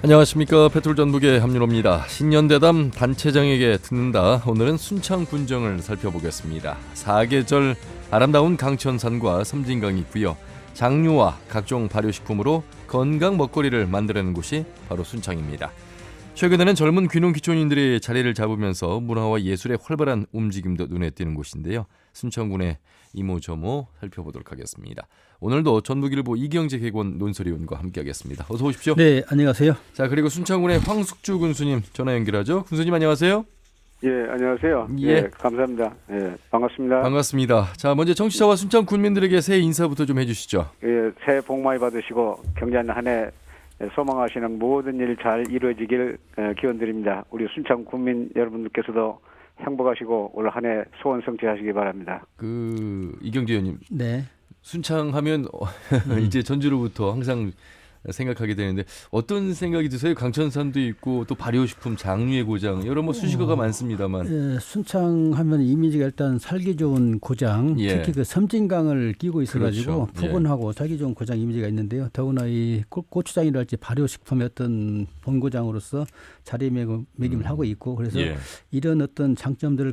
안녕하십니까. 페트롤전북의 함윤호입니다. 신년대담 단체장에게 듣는다. 오늘은 순창 군정을 살펴보겠습니다. 사계절 아름다운 강천산과 섬진강이 있고요. 장류와 각종 발효식품으로 건강 먹거리를 만들어내는 곳이 바로 순창입니다. 최근에는 젊은 귀농 귀촌인들이 자리를 잡으면서 문화와 예술의 활발한 움직임도 눈에 띄는 곳인데요. 순창군의 이모저모 살펴보도록 하겠습니다. 오늘도 전북일보 이경재 개건 논설위원과 함께하겠습니다. 어서 오십시오. 네, 안녕하세요. 자, 그리고 순창군의 황숙주 군수님 전화 연결하죠. 군수님 안녕하세요. 예, 안녕하세요. 예. 예, 감사합니다. 예, 반갑습니다. 반갑습니다. 자, 먼저 청취자와 순창 군민들에게 새해 인사부터 좀 해주시죠. 예, 새해 복 많이 받으시고 경제한 한 해 소망하시는 모든 일 잘 이루어지길 기원드립니다. 우리 순창 군민 여러분들께서도 행복하시고 올 한 해 소원 성취하시기 바랍니다. 이경재 의원님, 네. 순창하면 이제 전주로부터 항상 생각하게 되는데 어떤 생각이 드세요? 강천산도 있고 또 발효식품 장류의 고장 여러 수식어가 많습니다만. 예, 순창하면 이미지가 일단 살기 좋은 고장, 예. 특히 그 섬진강을 끼고 있어가지고 그렇죠. 포근하고 살기 좋은 고장 이미지가 있는데요. 더구나 이 고추장이랄지 발효식품의 어떤 본고장으로서 자리매김을 하고 있고 그래서 예. 이런 어떤 장점들을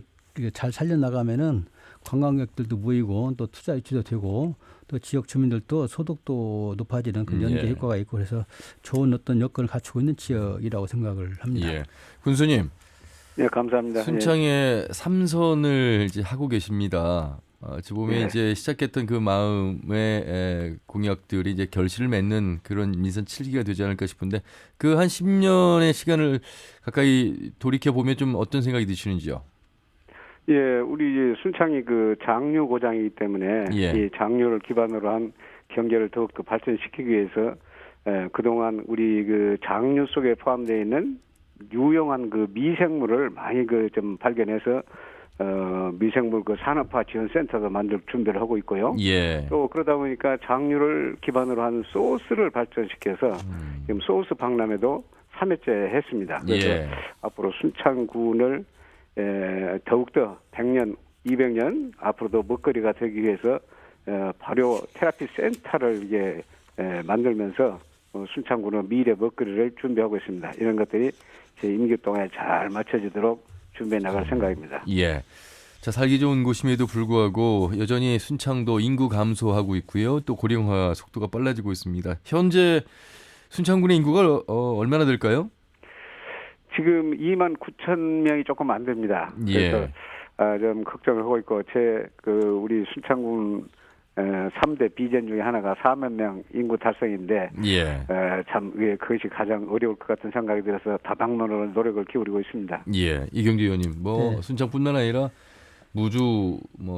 잘 살려나가면은 관광객들도 모이고 또 투자 유치도 되고 또 지역 주민들도 소득도 높아지는 그 연계 효과가 있고 그래서 좋은 어떤 여건을 갖추고 있는 지역이라고 생각을 합니다. 예. 군수님, 예, 감사합니다. 순창에 삼선을 이제 하고 계십니다. 어찌 보면 예. 이제 시작했던 그 마음의 공약들이 이제 결실을 맺는 그런 민선 7기가 되지 않을까 싶은데 그 한 10년의 시간을 가까이 돌이켜 보면 좀 어떤 생각이 드시는지요? 예, 우리 순창이 그 장류 고장이기 때문에 예. 이 장류를 기반으로 한 경제를 더욱더 발전시키기 위해서 그동안 우리 그 장류 속에 포함되어 있는 유용한 그 미생물을 많이 그 좀 발견해서 미생물 그 산업화 지원센터도 만들 준비를 하고 있고요. 예. 또 그러다 보니까 장류를 기반으로 한 소스를 발전시켜서 지금 소스 박람회도 3회째 했습니다. 그래서 예. 앞으로 순창군을 더욱더 100년, 200년 앞으로도 먹거리가 되기 위해서 발효 테라피 센터를 이제 만들면서 순창군은 미래 먹거리를 준비하고 있습니다. 이런 것들이 제 임기 동안에 잘 맞춰지도록 준비해 나갈 생각입니다. 예. 자, 살기 좋은 곳임에도 불구하고 여전히 순창도 인구 감소하고 있고요. 또 고령화 속도가 빨라지고 있습니다. 현재 순창군의 인구가 얼마나 될까요? 지금 2만 9천 명이 조금 안 됩니다. 예. 그래서 좀 걱정을 하고 있고 우리 순창군 3대 비전 중에 하나가 4만 명 인구 달성인데 예. 참 그것이 가장 어려울 것 같은 생각이 들어서 다방면으로 노력을 기울이고 있습니다. 예. 이경재 의원님, 네. 순창뿐만 아니라 무주,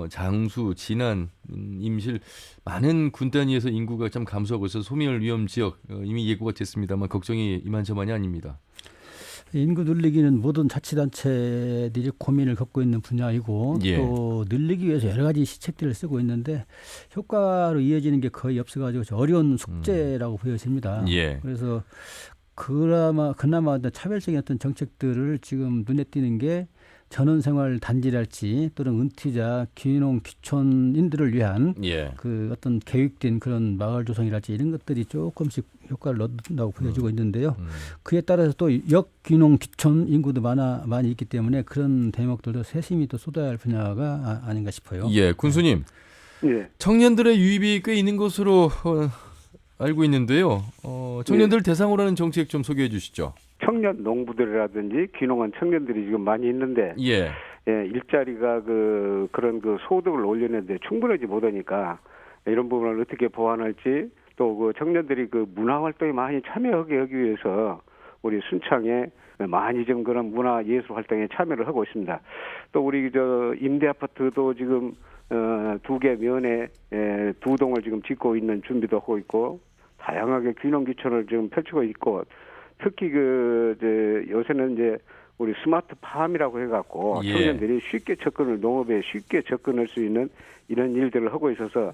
장수, 진안, 임실 많은 군 단위에서 인구가 좀 감소하고 있어서 소멸 위험 지역 이미 예고가 됐습니다만 걱정이 이만저만이 아닙니다. 인구 늘리기는 모든 자치단체들이 고민을 겪고 있는 분야이고 예. 또 늘리기 위해서 여러 가지 시책들을 쓰고 있는데 효과로 이어지는 게 거의 없어가지고 어려운 숙제라고 보여집니다. 예. 그래서 그나마 차별적인 어떤 정책들을 지금 눈에 띄는 게 전원생활 단지랄지 또는 은퇴자, 귀농, 귀촌인들을 위한 예. 그 어떤 계획된 그런 마을 조성이랄지 이런 것들이 조금씩 효과를 얻는다고 보여지고 있는데요. 그에 따라서 또 역귀농 귀촌 인구도 많이 있기 때문에 그런 대목들도 세심히 또 쏟아야 할 분야가 아닌가 싶어요. 예. 군수님, 예. 청년들의 유입이 꽤 있는 것으로 알고 있는데요. 청년들 대상으로 하는 정책 좀 소개해 주시죠. 청년 농부들이라든지 귀농한 청년들이 지금 많이 있는데 예. 일자리가 그런 소득을 올리는데 충분하지 못하니까 이런 부분을 어떻게 보완할지 또 그 청년들이 그 문화 활동에 많이 참여하게 하기 위해서 우리 순창에 많이 좀 그런 문화 예술 활동에 참여를 하고 있습니다. 또 우리 임대 아파트도 지금 2개 면에 2동을 지금 짓고 있는 준비도 하고 있고 다양하게 귀농 귀촌을 지금 펼치고 있고 특히 요새는 이제 우리 스마트 팜이라고 해갖고 예. 청년들이 농업에 쉽게 접근할 수 있는 이런 일들을 하고 있어서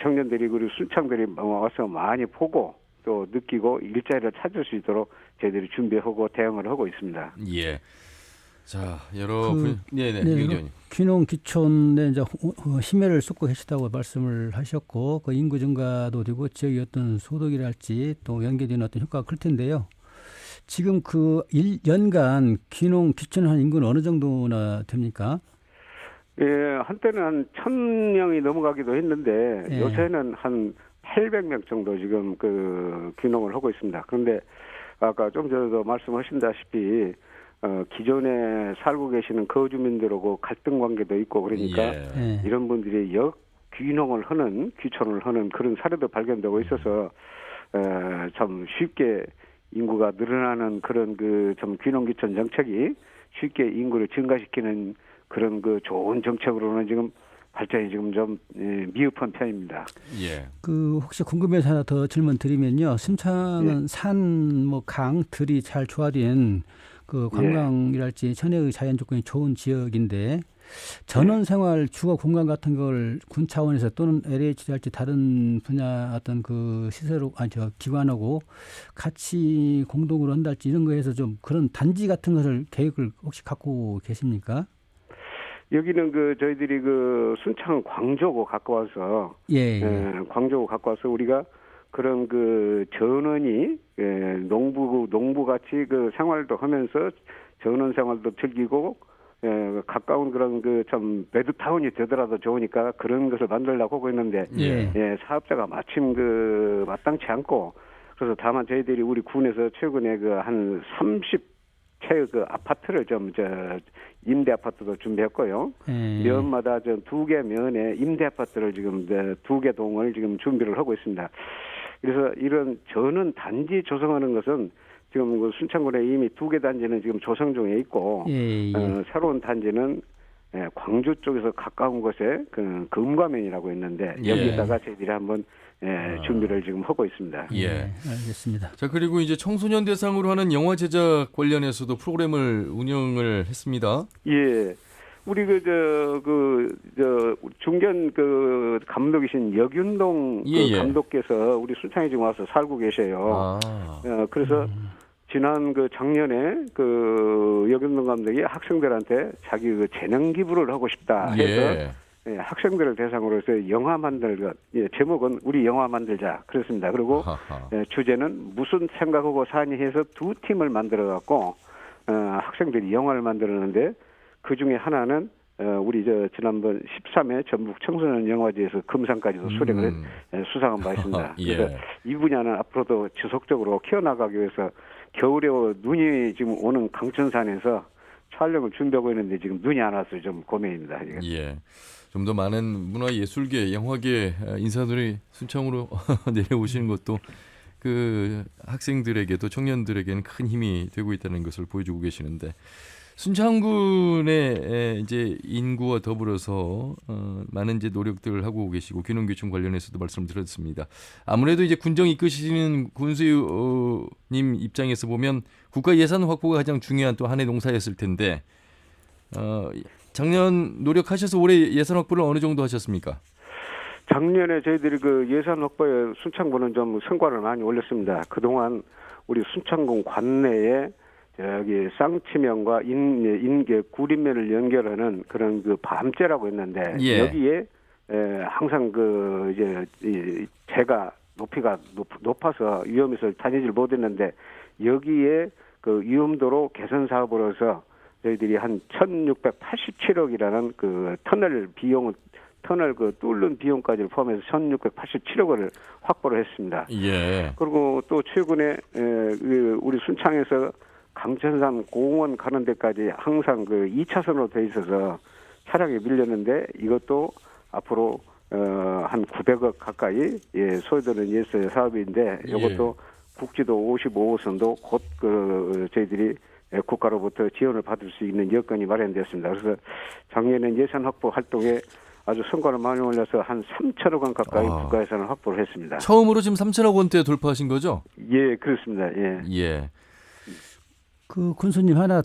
청년들이 그리고 순창들이 와서 많이 보고 또 느끼고 일자리를 찾을 수 있도록 저희들이 준비하고 대응을 하고 있습니다. 예. 자, 네네. 네, 귀농 귀촌에 이제 심혈을 쏟고 계시다고 말씀을 하셨고 그 인구 증가도 되고 지역의 어떤 소득이랄지 또 연계되는 어떤 효과가 클 텐데요. 지금 그 연간 귀농 귀촌하는 인구는 어느 정도나 됩니까? 예, 한때는 한 1,000명이 넘어가기도 했는데 예. 요새는 한 800명 정도 지금 그 귀농을 하고 있습니다. 그런데 아까 좀 전에도 말씀하신다시피 기존에 살고 계시는 거주민들하고 갈등 관계도 있고 그러니까 예. 이런 분들이 귀농을 하는 귀촌을 하는 그런 사례도 발견되고 있어서 참 쉽게 인구가 늘어나는 그런 그 좀 귀농 귀촌 정책이 쉽게 인구를 증가시키는 그런 그 좋은 정책으로는 지금 발전이 지금 좀 미흡한 편입니다. 예. 그 혹시 궁금해서 하나 더 질문 드리면요. 순창은 산, 뭐 강, 들이 잘 조화된 그 관광이랄지 천혜의 자연 조건이 좋은 지역인데 전원 생활 주거 공간 같은 걸 군 차원에서 또는 LH랄지 다른 분야 어떤 그 시설로 기관하고 같이 공동으로 한달지 이런 거에서 좀 그런 단지 같은 것을 계획을 혹시 갖고 계십니까? 여기는 그 저희들이 그 순창 광주하고 가까워서 광주하고 가까워서 우리가 그런 그 전원이 농부 같이 그 생활도 하면서 전원 생활도 즐기고 가까운 그런 그 참 베드타운이 되더라도 좋으니까 그런 것을 만들려고 하고 있는데 사업자가 마침 그 마땅치 않고 그래서 다만 저희들이 우리 군에서 최근에 그 한 30채 그 아파트를 좀 임대 아파트도 준비했고요. 면마다 저 2개 면에 임대 아파트를 지금 2개 동을 지금 준비를 하고 있습니다. 그래서 이런 전원 단지 조성하는 것은 지금 그 순창군에 이미 2개 단지는 지금 조성 중에 있고 새로운 단지는 광주 쪽에서 가까운 곳에 그 금과면이라고 있는데 여기다가 저희들이 한번 준비를 지금 하고 있습니다. 예, 알겠습니다. 자 그리고 이제 청소년 대상으로 하는 영화 제작 관련해서도 프로그램을 운영을 했습니다. 예, 우리 중견 그 감독이신 여균동 그 감독께서 우리 순창에 지금 와서 살고 계셔요. 그래서 지난 그 작년에 그 여균동 감독이 학생들한테 자기 그 재능 기부를 하고 싶다 해서 학생들을 대상으로 해서 영화 만들고 제목은 우리 영화 만들자 그렇습니다. 그리고 주제는 무슨 생각하고 사니 해서 2팀을 만들어 갖고 학생들이 영화를 만들었는데 그 중에 하나는 우리 지난번 13회 전북 청소년 영화제에서 금상까지도 수상한 바 있습니다. 그래서 이 분야는 앞으로도 지속적으로 키워나가기 위해서 겨울에 눈이 지금 오는 강천산에서 촬영을 준비하고 있는데 지금 눈이 안 와서 좀 고민입니다. 예. 좀 더 많은 문화예술계, 영화계 인사들이 순창으로 내려오시는 것도 그 학생들에게도 청년들에게는 큰 힘이 되고 있다는 것을 보여주고 계시는데 순창군의 이제 인구와 더불어서 많은 이제 노력들을 하고 계시고 귀농귀촌 관련해서도 말씀을 드렸습니다. 아무래도 이제 군정 이끄시는 군수님 입장에서 보면 국가 예산 확보가 가장 중요한 또 한 해 농사였을 텐데 작년 노력하셔서 올해 예산 확보를 어느 정도 하셨습니까? 작년에 저희들이 그 예산 확보에 순창군은 좀 성과를 많이 올렸습니다. 그동안 우리 순창군 관내에 여기 쌍치면과 구림면을 연결하는 그런 그 밤제라고 있는데 여기에 항상 그 이제 재가 높이가 높아서 위험해서 다니질 못했는데 여기에 그 위험도로 개선 사업으로서 저희들이 한 1,687억이라는 그 터널 그 뚫는 비용까지 포함해서 1,687억을 확보를 했습니다. 그리고 또 최근에 우리 순창에서 강천산 공원 가는 데까지 항상 그 2차선으로 돼 있어서 차량이 밀렸는데 이것도 앞으로 한 900억 가까이 소요되는 예수 사업인데 이것도 국지도 55호선도 곧 그 저희들이 국가로부터 지원을 받을 수 있는 여건이 마련되었습니다. 그래서 작년에 예산 확보 활동에 아주 성과를 많이 올려서 한 3천억 원 가까이 국가 예산을 확보를 했습니다. 처음으로 지금 3천억 원대 돌파하신 거죠? 예, 그렇습니다. 예. 그 군수님 하나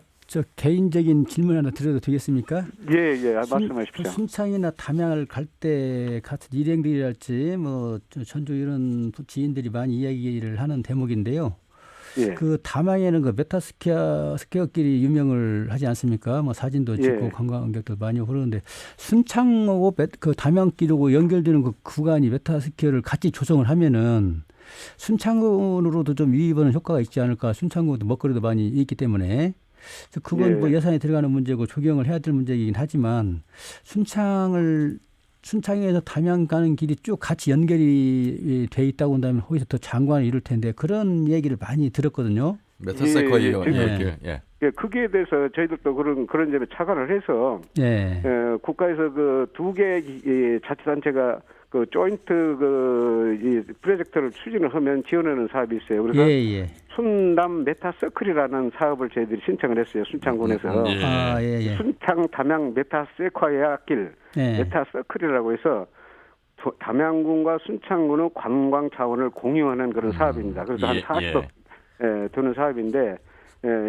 개인적인 질문 하나 드려도 되겠습니까? 예, 말씀하십시오. 순창이나 담양을 갈 때 같은 일행들이랄지 뭐 전주 이런 지인들이 많이 이야기를 하는 대목인데요. 그 담양에는 그 메타스퀘어길이 유명을 하지 않습니까? 뭐 사진도 찍고 관광객들 많이 오르는데 순창하고 그 담양길하고 연결되는 그 구간이 메타스퀘어를 같이 조성을 하면은 순창군으로도 좀 유입하는 효과가 있지 않을까. 순창군도 먹거리도 많이 있기 때문에. 그래서 그건 뭐 예산이 들어가는 문제고 조경을 해야 될 문제이긴 하지만 순창에서 담양 가는 길이 쭉 같이 연결이 돼 있다고 한다면 거기서 더 장관을 이룰 텐데 그런 얘기를 많이 들었거든요. 메타세콰이어 거기에 대해서 저희들도 그런 점에 착안을 해서 국가에서 그 두 개 자치단체가 그 조인트 이 프로젝트를 추진을 하면 지원하는 사업이 있어요. 그래서 순남 메타서클이라는 사업을 저희들이 신청을 했어요. 순창군에서. 순창 담양 메타세콰이어 길 메타서클이라고 해서 담양군과 순창군의 관광 자원을 공유하는 그런 사업입니다. 그래서 한 40억 드는 사업인데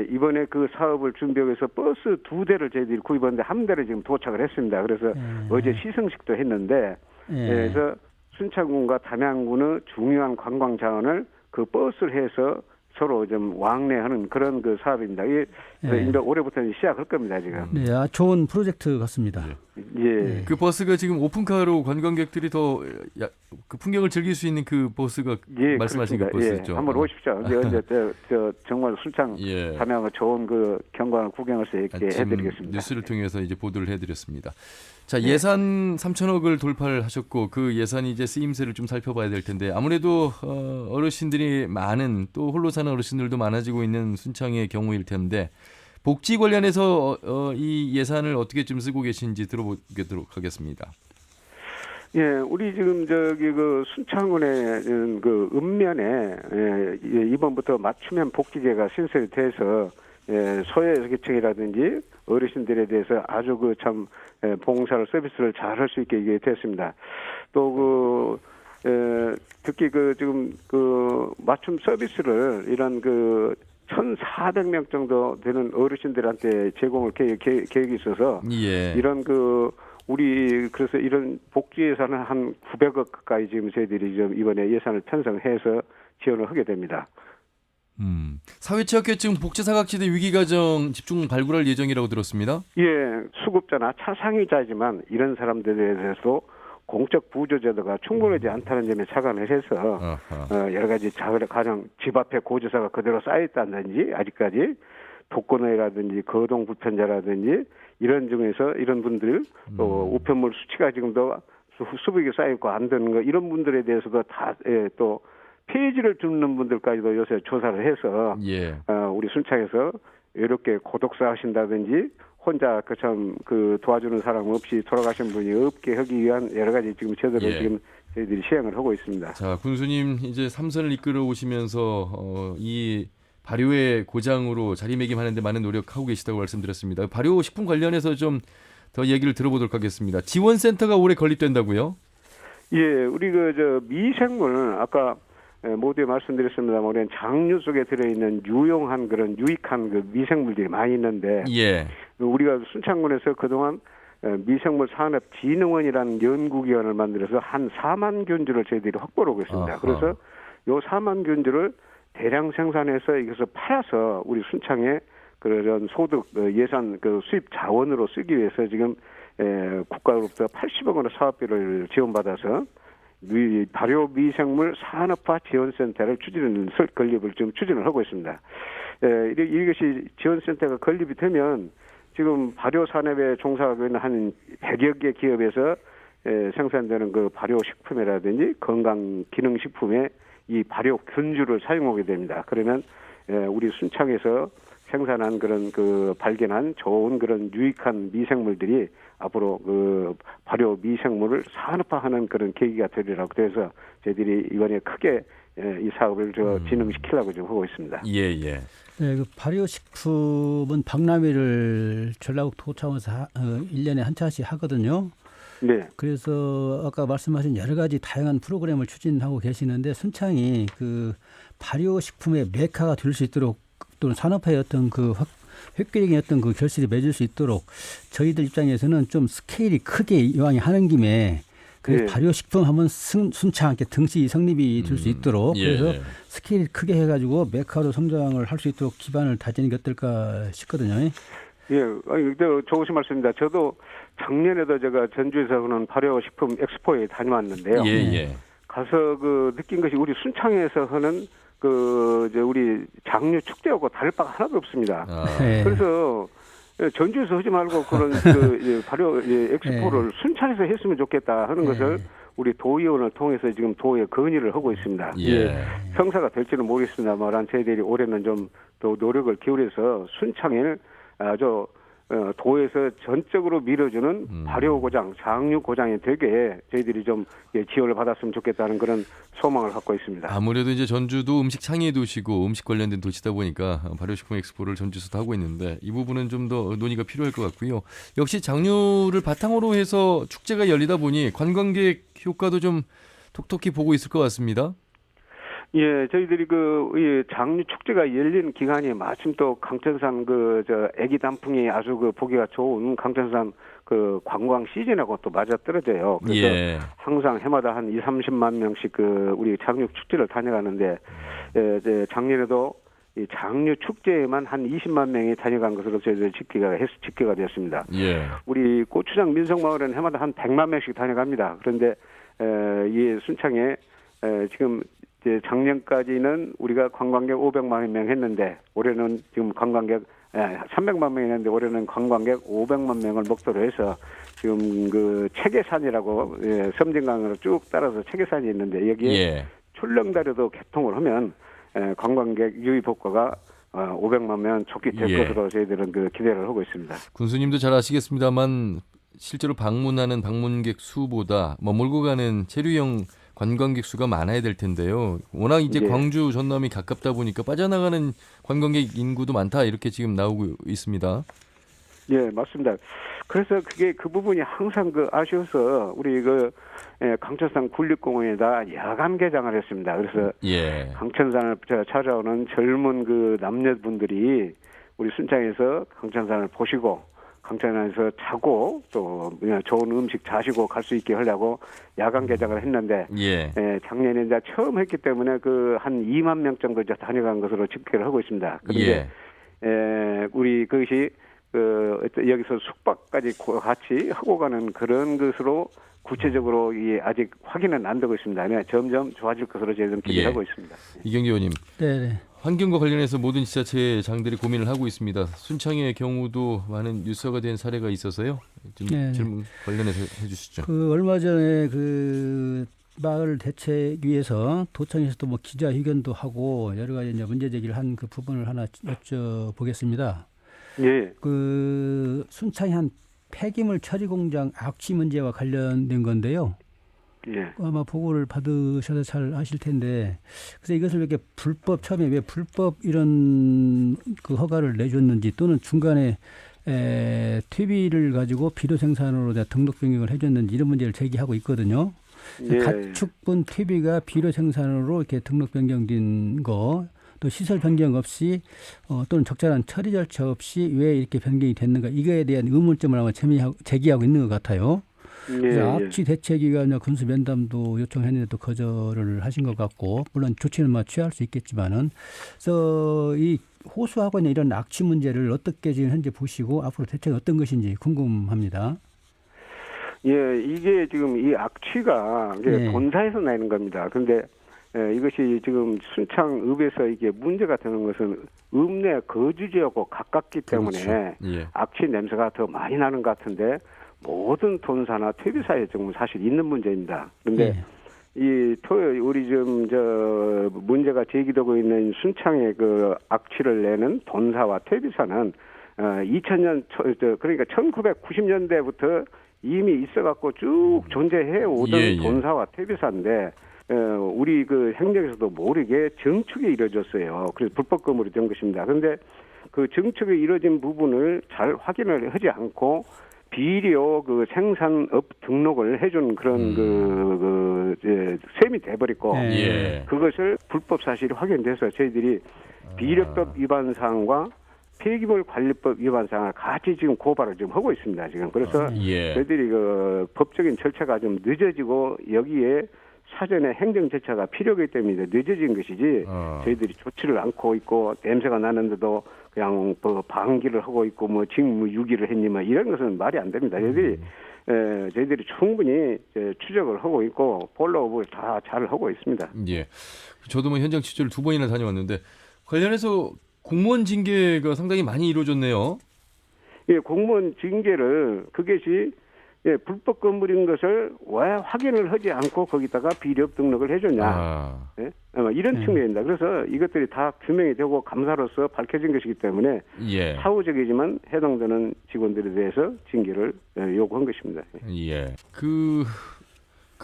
이번에 그 사업을 준비하기 위해서 버스 2대를 저희들이 구입했는데 한 대를 지금 도착을 했습니다. 그래서 어제 시승식도 했는데 그래서 순창군과 담양군의 중요한 관광 자원을 그 버스를 해서 서로 좀 왕래하는 그런 그 사업입니다. 이게 이제 올해부터 시작할 겁니다, 지금. 네, 좋은 프로젝트 같습니다. 그 버스가 지금 오픈카로 관광객들이 더 그 풍경을 즐길 수 있는 그 버스가 말씀하신 그 버스죠. 한번 오십시오. 언제 저 정말 순창 담양의 좋은 그 경관을 구경할 수 있게 해드리겠습니다. 뉴스를 통해서 이제 보도를 해드렸습니다. 자, 예산 3천억을 돌파를 하셨고 그 예산이 이제 쓰임새를 좀 살펴봐야 될 텐데 아무래도 어르신들이 많은 또 홀로 사는 어르신들도 많아지고 있는 순창의 경우일 텐데 복지 관련해서 이 예산을 어떻게 좀 쓰고 계신지 들어보도록 하겠습니다. 우리 지금 그 순창군의 그 읍면에 이번부터 맞춤형 복지제가 신설이 돼서 소외계층이라든지 어르신들에 대해서 아주 그 참 봉사를 서비스를 잘 할 수 있게 이게 됐습니다. 또 특히 지금 맞춤 서비스를 이런 1,400명 정도 되는 어르신들한테 제공을 계획이 있어서 이런 그래서 이런 복지 예산은 한 900억 가까이 지금 저희들이 좀 이번에 예산을 편성해서 지원을 하게 됩니다. 사회취약계층 복지사각지대 위기가정 집중 발굴할 예정이라고 들었습니다. 수급자나 차상위자지만 이런 사람들에 대해서도 공적 부조제도가 충분하지 않다는 점에 착안을 해서 여러 가지 가령 집 앞에 고지서가 그대로 쌓여있다든지 아직까지 독거노예라든지 거동불편자라든지 이런 중에서 이런 분들 또 우편물 수치가 지금도 수북이 쌓여있고 안 되는 거 이런 분들에 대해서도 다 또 폐지를 듣는 분들까지도 요새 조사를 해서 우리 순창에서 이렇게 고독사 하신다든지 혼자 도와주는 사람 없이 돌아가신 분이 없게 하기 위한 여러 가지 지금 제도를 지금 저희들이 시행을 하고 있습니다. 자, 군수님 이제 3선을 이끌어 오시면서 이 발효의 고장으로 자리매김하는 데 많은 노력하고 계시다고 말씀드렸습니다. 발효 식품 관련해서 좀 더 얘기를 들어보도록 하겠습니다. 지원센터가 올해 건립된다고요? 우리 미생물 아까 모두에 말씀드렸습니다만 장류 속에 들어있는 유용한 그런 유익한 그 미생물들이 많이 있는데 우리가 순창군에서 그동안 미생물 산업진흥원이라는 연구기관을 만들어서 한 4만 균주를 저희들이 확보를 하고 있습니다. 그래서 요 4만 균주를 대량 생산해서 이것을 팔아서 우리 순창에 그런 소득 예산 수입 자원으로 쓰기 위해서 지금 국가로부터 80억 원의 사업비를 지원받아서 발효 미생물 산업화 지원센터를 건립을 지금 추진을 하고 있습니다. 이것이 지원센터가 건립이 되면 지금 발효 산업에 종사하고 있는 한 100여 개 기업에서 생산되는 그 발효 식품이라든지 건강 기능 식품에 이 발효 균주를 사용하게 됩니다. 그러면 우리 순창에서 생산한 그런 발견한 좋은 그런 유익한 미생물들이 앞으로 발효 미생물을 산업화하는 그런 계기가 되리라고 해서 저희들이 이번에 크게 이 사업을 진행시키려고 지금 하고 있습니다. 그 발효식품은 박람회를 전라북 도청에서 1년에 한 차씩 하거든요. 그래서 아까 말씀하신 여러 가지 다양한 프로그램을 추진하고 계시는데 순창이 그 발효식품의 메카가 될 수 있도록 또는 산업화의 어떤 획기적인 어떤 결실이 맺을 수 있도록 저희들 입장에서는 좀 스케일이 크게 이왕이 하는 김에 그래서 발효식품 하면 순창 이렇게 등시 성립이 될 수 있도록 그래서 스케일 크게 해가지고 메카로 성장을 할 수 있도록 기반을 다지는 게 어떨까 싶거든요. 좋으신 말씀입니다. 저도 작년에도 제가 전주에서 하는 발효식품 엑스포에 다녀왔는데요. 가서 그 느낀 것이 우리 순창에서 하는 그 이제 우리 장류 축제하고 다를 바가 하나도 없습니다. 네. 그래서 전주에서 하지 말고 그런 그 발효 엑스포를 순창에서 했으면 좋겠다 하는 것을 우리 도의원을 통해서 지금 도에 건의를 하고 있습니다. 예. 성사가 될지는 모르겠습니다만 저희들이 올해는 좀 더 노력을 기울여서 순창을 아주 도에서 전적으로 밀어주는 발효고장, 장류고장이 되게 저희들이 좀 지원을 받았으면 좋겠다는 그런 소망을 갖고 있습니다. 아무래도 이제 전주도 음식 창의 도시고 음식 관련된 도시다 보니까 발효식품 엑스포를 전주에서도 하고 있는데 이 부분은 좀 더 논의가 필요할 것 같고요. 역시 장류를 바탕으로 해서 축제가 열리다 보니 관광객 효과도 좀 톡톡히 보고 있을 것 같습니다. 예, 저희들이 이 장류 축제가 열린 기간이 마침 또 강천산 애기 단풍이 아주 보기가 좋은 강천산 관광 시즌하고 또 맞아 떨어져요. 그래서 예. 항상 해마다 한 20-30만 명씩 우리 장류 축제를 다녀가는데 이제 작년에도 이 장류 축제에만 한 20만 명이 다녀간 것으로 저희들 집계가 되었습니다. 예. 우리 고추장 민속마을은 해마다 한 100만 명씩 다녀갑니다. 그런데 이 순창에 지금 이제 작년까지는 우리가 관광객 500만 명 했는데 올해는 지금 관광객 300만 명이 했는데 올해는 관광객 500만 명을 목표로 해서 지금 체계산이라고 섬진강으로 쭉 따라서 체계산이 있는데 여기에 출렁다리도 개통을 하면 관광객 유입 효과가 500만 명 좋게 될 것으로 저희들은 기대를 하고 있습니다. 군수님도 잘 아시겠습니다만 실제로 방문하는 방문객 수보다 몰고 가는 체류형 관광객 수가 많아야 될 텐데요. 워낙 이제 광주 전남이 가깝다 보니까 빠져나가는 관광객 인구도 많다 이렇게 지금 나오고 있습니다. 예, 맞습니다. 그래서 그 부분이 항상 아쉬워서 우리 강천산 국립공원에다 야간 개장을 했습니다. 그래서 강천산을 찾아오는 젊은 남녀분들이 우리 순창에서 강천산을 보시고 강천에서 자고 또 좋은 음식 자시고 갈 수 있게 하려고 야간 개장을 했는데 작년에 이제 처음 했기 때문에 한 2만 명 정도 이제 다녀간 것으로 집계를 하고 있습니다. 그런데 우리 그것이 여기서 숙박까지 같이 하고 가는 그런 것으로 구체적으로 아직 확인은 안 되고 있습니다. 점점 좋아질 것으로 저희는 기대하고 있습니다. 이경규 의원님. 네. 환경과 관련해서 모든 지자체 장들이 고민을 하고 있습니다. 순창의 경우도 많은 뉴스가 된 사례가 있어서요. 좀 질문 관련해서 해주시죠. 얼마 전에 마을 대책 위해서 도청에서도 기자회견도 하고 여러 가지 이제 문제 제기를 한 그 부분을 하나 여쭤보겠습니다. 예. 순창의 한 폐기물 처리 공장 악취 문제와 관련된 건데요. 예. 아마 보고를 받으셔서 잘 아실 텐데, 그래서 이것을 이렇게 처음에 왜 불법 이런 허가를 내줬는지 또는 중간에 퇴비를 가지고 비료 생산으로 등록 변경을 해줬는지 이런 문제를 제기하고 있거든요. 가축분 퇴비가 비료 생산으로 이렇게 등록 변경된 거, 또 시설 변경 없이 또는 적절한 처리 절차 없이 왜 이렇게 변경이 됐는가, 이거에 대한 의문점을 아마 제기하고 있는 것 같아요. 악취 대책위가 군수 면담도 요청했는데 또 거절을 하신 것 같고, 물론 조치는 취할 수 있겠지만은, 그래서 이 호수하고 있는 이런 악취 문제를 어떻게 지금 현재 보시고 앞으로 대책은 어떤 것인지 궁금합니다. 예, 이게 지금 이 악취가 본사에서 나는 겁니다. 그런데 이것이 지금 순창읍에서 이게 문제가 되는 것은 읍 내 거주지하고 가깝기 때문에 악취 냄새가 더 많이 나는 것 같은데, 모든 돈사나 퇴비사에 지금 사실 있는 문제입니다. 그런데 우리 지금 문제가 제기되고 있는 순창의 악취를 내는 돈사와 퇴비사는 2000년 그러니까 1990년대부터 이미 있어갖고 쭉 존재해 오던 돈사와 퇴비사인데 우리 행정에서도 모르게 증축이 이루어졌어요. 그래서 불법 건물이 된 것입니다. 그런데 그 증축이 이루어진 부분을 잘 확인을 하지 않고 비료 생산업 등록을 해준 그런 셈이 돼버리고 그것을 불법 사실이 확인돼서 저희들이 비료법 위반 사항과 폐기물 관리법 위반 사항을 같이 지금 고발을 지금 하고 있습니다. 지금 그래서 저희들이 법적인 절차가 좀 늦어지고 여기에 사전에 행정 절차가 필요하기 때문에 늦어진 것이지 저희들이 조치를 않고 있고 냄새가 나는데도 그냥 뭐 방기를 하고 있고 뭐 직무유기를 했니 뭐 이런 것은 말이 안 됩니다. 저희들이 충분히 추적을 하고 있고 볼로업을 다 잘 하고 있습니다. 예. 저도 뭐 현장 취재를 2번이나 다녀왔는데 관련해서 공무원 징계가 상당히 많이 이루어졌네요. 예, 공무원 징계를 그것이 불법 건물인 것을 왜 확인을 하지 않고 거기다가 비리업 등록을 해줬냐. 예? 아마 이런 측면입니다. 그래서 이것들이 다 규명이 되고 감사로서 밝혀진 것이기 때문에 사후적이지만 해당되는 직원들에 대해서 징계를 요구한 것입니다. 예. 그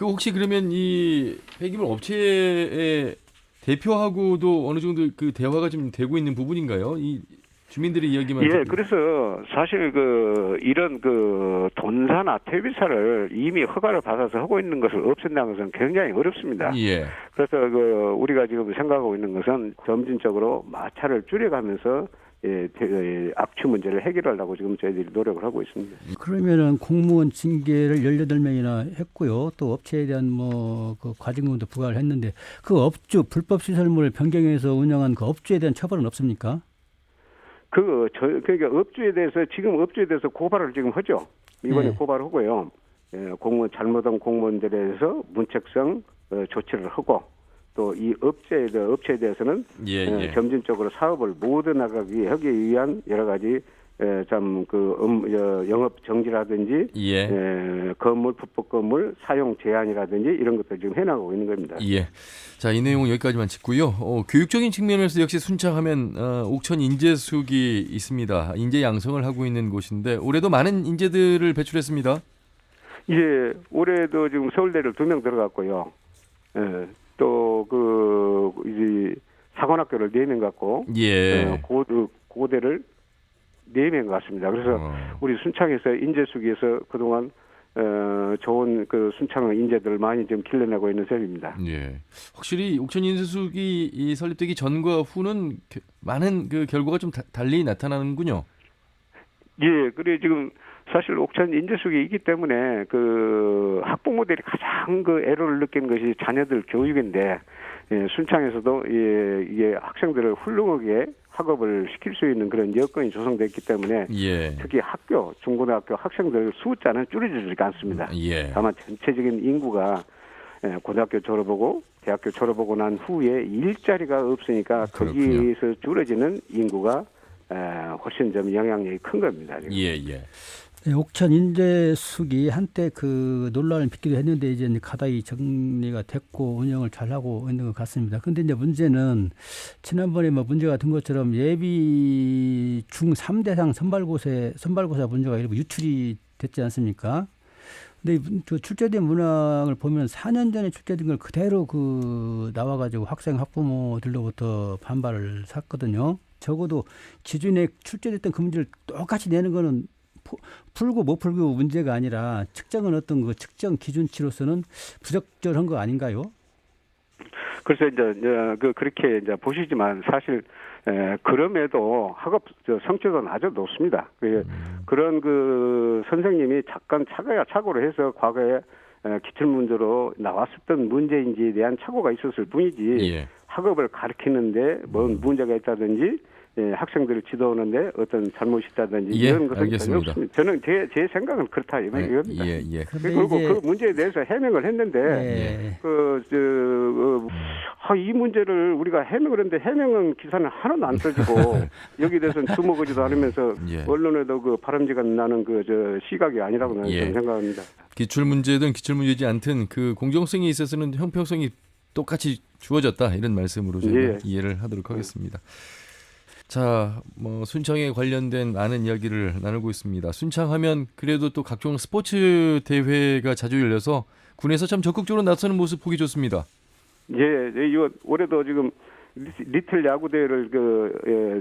혹시 그러면 이 폐기물 업체의 대표하고도 어느 정도 그 대화가 좀 되고 있는 부분인가요? 이 주민들의 이야기만. 예, 그래서 사실 이런 돈사나 퇴비사를 이미 허가를 받아서 하고 있는 것을 없앤다는 것은 굉장히 어렵습니다. 예. 그래서 우리가 지금 생각하고 있는 것은 점진적으로 마찰을 줄여가면서 악취 문제를 해결하려고 지금 저희들이 노력을 하고 있습니다. 그러면은 공무원 징계를 18명이나 했고요. 또 업체에 대한 그 과징금도 부과를 했는데 그 업주 불법 시설물을 변경해서 운영한 그 업주에 대한 처벌은 없습니까? 그러니까 지금 업주에 대해서 고발을 지금 하죠. 이번에 고발하고요. 잘못한 공무원들에 대해서 문책성 조치를 하고 또 이 업체에 대해서는 점진적으로 사업을 못 나가게 하기 위한 여러 가지 영업 정지라든지 건물 불법 건물 사용 제한이라든지 이런 것들 지금 해나가고 있는 겁니다. 예. 자, 이 내용 여기까지만 짚고요. 교육적인 측면에서 역시 순창하면 옥천 인재숙이 있습니다. 인재 양성을 하고 있는 곳인데 올해도 많은 인재들을 배출했습니다. 예, 올해도 지금 서울대를 2명 들어갔고요. 또 이제 사관학교를 4명 갔고 고대를 4명 갔습니다. 그래서 우리 순창에서 인재수기에서 그동안 좋은 순창 인재들을 많이 좀 길러내고 있는 셈입니다. 예. 확실히 옥천 인재숙이 설립되기 전과 후는 많은 결과가 좀 달리 나타나는군요. 예, 그래 지금 사실 옥천 인재숙이 있기 때문에 학부모들이 가장 애로를 느낀 것이 자녀들 교육인데 순창에서도 이게 학생들을 훌륭하게 학업을 시킬 수 있는 그런 여건이 조성됐기 때문에 특히 중고등학교 학생들 숫자는 줄어들지 않습니다. 다만 전체적인 인구가 고등학교 졸업하고 대학교 졸업하고 난 후에 일자리가 없으니까 거기에서 줄어지는 인구가 훨씬 좀 영향력이 큰 겁니다. 지금. 네, 옥천 인재숙이 한때 논란을 빚기도 했는데 이제 가다이 정리가 됐고 운영을 잘하고 있는 것 같습니다. 그런데 이제 문제는 지난번에 문제가 된 것처럼 예비 중3대상 선발고사 문제가 일부 유출이 됐지 않습니까? 근데 출제된 문항을 보면 4년 전에 출제된 걸 그대로 나와가지고 학부모들로부터 반발을 샀거든요. 적어도 기존에 출제됐던 그 문제를 똑같이 내는 거는 풀고 못 풀고 문제가 아니라 측정은 어떤 측정 기준치로서는 부적절한 거 아닌가요? 그래서 그렇게 보시지만 사실 그럼에도 학업 성취도는 아주 높습니다. 그런 선생님이 잠깐 착오를 해서 과거에 기출 문제로 나왔었던 문제인지에 대한 착오가 있었을 뿐이지 학업을 가르치는데 뭔 문제가 있다든지 학생들을 지도하는데 어떤 잘못이 있다든지 이런 것은 전혀 없습니다. 저는 제 생각은 그렇다 이겁니다. 그리고 그 문제에 대해서 해명을 했는데 이 문제를 우리가 해명을 했는데 해명은 기사는 하나도 안 써지고 여기에 대해서는 주목하지도 않으면서 언론에도 바람직한 나는 시각이 아니라고 저는 생각합니다. 기출 문제든 기출 문제지 않든 공정성에 있어서는 형평성이 똑같이 주어졌다 이런 말씀으로 저희가 이해를 하도록 하겠습니다. 자, 순창에 관련된 많은 이야기를 나누고 있습니다. 순창하면 그래도 또 각종 스포츠 대회가 자주 열려서 군에서 참 적극적으로 나서는 모습 보기 좋습니다. 올해도 지금 리틀 야구 대회를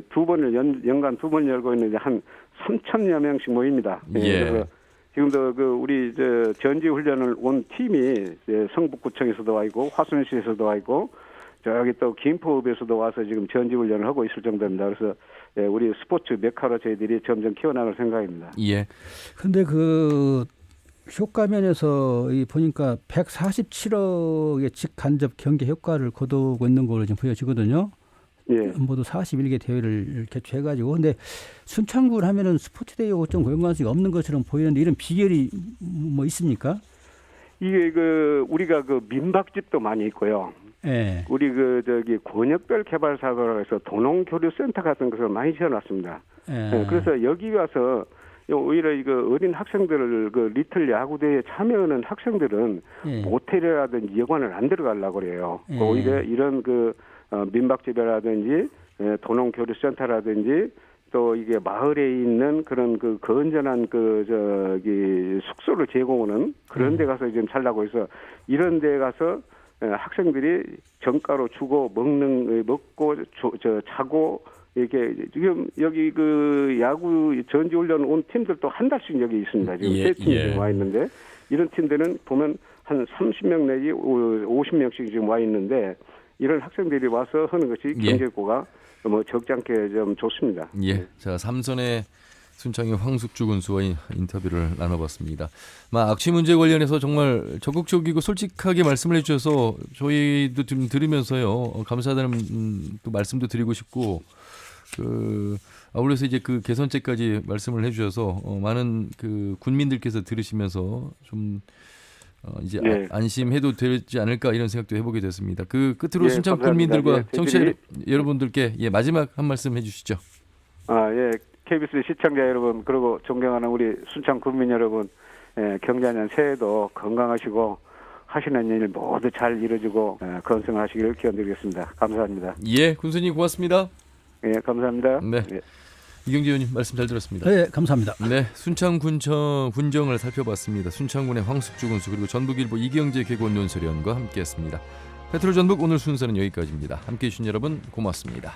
2번을 연간 2번 열고 있는데 한 3,000여 명씩 모입니다. 그래서 지금도 우리 전지 훈련을 온 팀이 성북구청에서도 와 있고 화순시에서도 와 있고 저기 또 김포읍에서도 와서 지금 전지 훈련을 하고 있을 정도입니다. 그래서 우리 스포츠 메카로 저희들이 점점 키워나갈 생각입니다. 그런데 효과 면에서 보니까 147억의 직간접 경제 효과를 거두고 있는 걸로 지금 보여지거든요. 예. 모두 41개 대회를 개최해가지고. 근데 순창군 하면은 스포츠대회하고 좀 연관성이 없는 것처럼 보이는데 이런 비결이 뭐 있습니까? 이게 우리가 민박집도 많이 있고요. 예. 우리 권역별 개발 사업으로 해서 도농교류센터 같은 것을 많이 지어놨습니다. 예. 그래서 여기 가서 오히려 어린 학생들을 리틀 야구대회에 참여하는 학생들은 예. 모텔이라든지 여관을 안 들어가려고 그래요. 예. 오히려 이런 민박집이라든지 도농교류센터라든지 또 이게 마을에 있는 그런 건전한 숙소를 제공하는 그런 데 가서 지금 살라고 해서 이런 데 가서 학생들이 정가로 주고 먹고 자고 이게 지금 여기 야구 전지훈련 온 팀들도 한 달씩 여기 있습니다. 지금 세 팀이 와 있는데 이런 팀들은 보면 한 30명 내지 50명씩 지금 와 있는데 이런 학생들이 와서 하는 것이 경제고가 적지 않게 좀 좋습니다. 예. 자, 삼선의 순창의 황숙주 군수와 인터뷰를 나눠봤습니다. 악취 문제 관련해서 정말 적극적이고 솔직하게 말씀을 해주셔서 저희도 좀 들으면서요 감사하다는 또 말씀도 드리고 싶고 아울러서 이제 개선책까지 말씀을 해주셔서 많은 군민들께서 들으시면서 좀 이제 안심해도 되지 않을까 이런 생각도 해보게 됐습니다. 끝으로 순창 군민들과 청취자 여러분들께 마지막 한 말씀 해주시죠. KBS 시청자 여러분 그리고 존경하는 우리 순창 군민 여러분, 경자년 새해도 건강하시고 하시는 일 모두 잘 이루어지고 건승하시기를 기원드리겠습니다. 감사합니다. 예, 군수님 고맙습니다. 예, 감사합니다. 네. 이경재 의원님 말씀 잘 들었습니다. 네, 감사합니다. 네, 순창군정을 살펴봤습니다. 순창군의 황숙주 군수 그리고 전북일보 이경재 개건 논설위원과 함께했습니다. 페트롤 전북 오늘 순서는 여기까지입니다. 함께해 주신 여러분 고맙습니다.